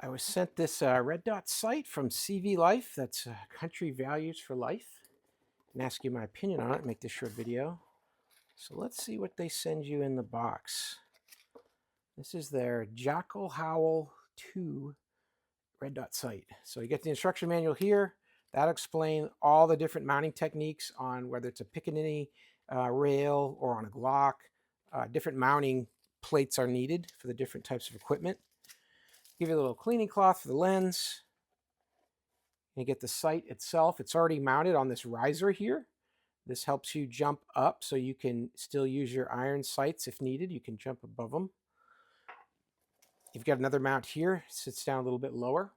I was sent this red dot sight from CVLIFE. That's Country Values for Life. And ask you my opinion on it. Make this short video. So let's see what they send you in the box. This is their JackalHowl 2 red dot sight. So you get the instruction manual here. That'll explain all the different mounting techniques on whether it's a Picatinny rail or on a Glock. Different mounting plates are needed for the different types of equipment. Give you a little cleaning cloth for the lens. You get the sight itself. It's already mounted on this riser here. This helps you jump up so you can still use your iron sights if needed. You can jump above them. You've got another mount here. It sits down a little bit lower.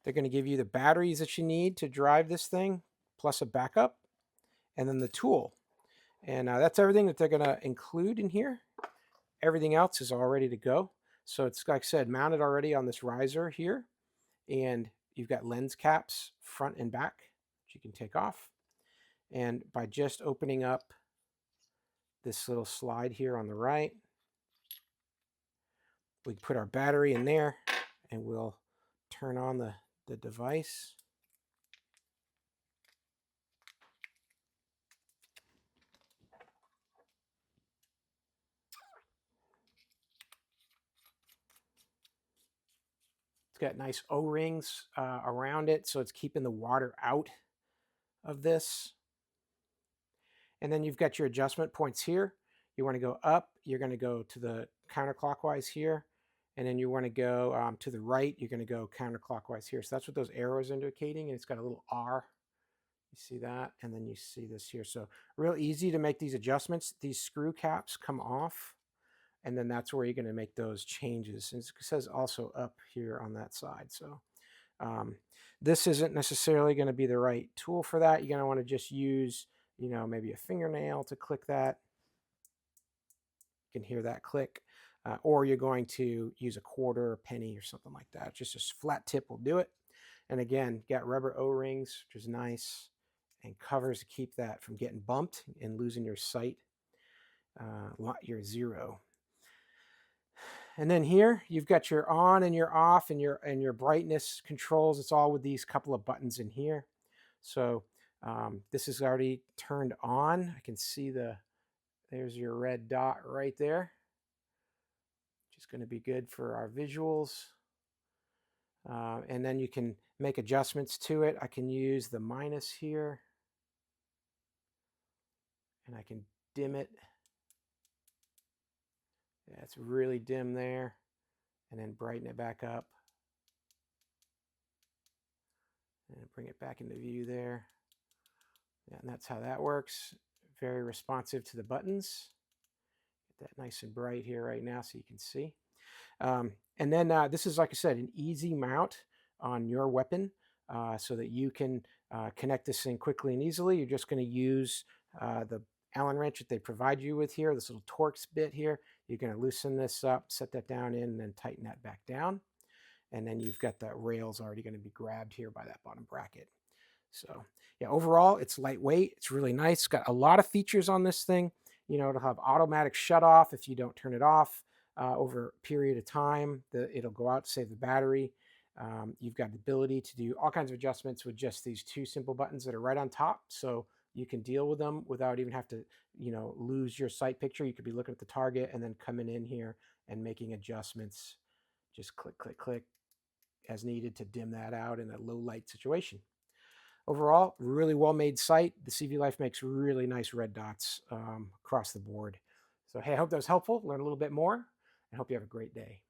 They're going to give you the batteries that you need to drive this thing, plus a backup, and then the tool. And that's everything that they're going to include in here. Everything else is all ready to go. So it's, like I said, mounted already on this riser here. And you've got lens caps front and back that you can take off. And by just opening up this little slide here on the right, we put our battery in there and we'll turn on the device. It's got nice O-rings around it, so it's keeping the water out of this. And then you've got your adjustment points here. You want to go up, you're going to go to the counterclockwise here. And then you want to go to the right, you're going to go counterclockwise here. So that's what those arrows are indicating. And it's got a little R. You see that? And then you see this here. So real easy to make these adjustments. These screw caps come off. And then that's where you're going to make those changes. And it says also up here on that side. So this isn't necessarily going to be the right tool for that. You're going to want to just use, maybe a fingernail to click that. You can hear that click. Or you're going to use a quarter or penny or something like that. Just a flat tip will do it. And again, got rubber O-rings, which is nice, and covers to keep that from getting bumped and losing your sight, your zero. And then here you've got your on and your off and your brightness controls. It's all with these couple of buttons in here. So this is already turned on. I can see there's your red dot right there, which is going to be good for our visuals. And then you can make adjustments to it. I can use the minus here, and I can dim it. Yeah, it's really dim there, and then brighten it back up. And bring it back into view there. Yeah, and that's how that works. Very responsive to the buttons. Get that nice and bright here right now so you can see. And then this is, like I said, an easy mount on your weapon so that you can connect this thing quickly and easily. You're just going to use the Allen wrench that they provide you with here, this little Torx bit here. You're going to loosen this up, set that down in, and then tighten that back down. And then you've got the rails already going to be grabbed here by that bottom bracket. So yeah, overall, it's lightweight. It's really nice. It's got a lot of features on this thing. It'll have automatic shut off if you don't turn it off over a period of time. It'll go out to save the battery. You've got the ability to do all kinds of adjustments with just these two simple buttons that are right on top. So you can deal with them without even have to, lose your sight picture. You could be looking at the target and then coming in here and making adjustments. Just click, click, click as needed to dim that out in a low light situation. Overall, really well-made sight. The CVLIFE makes really nice red dots across the board. So, hey, I hope that was helpful. Learn a little bit more, and hope you have a great day.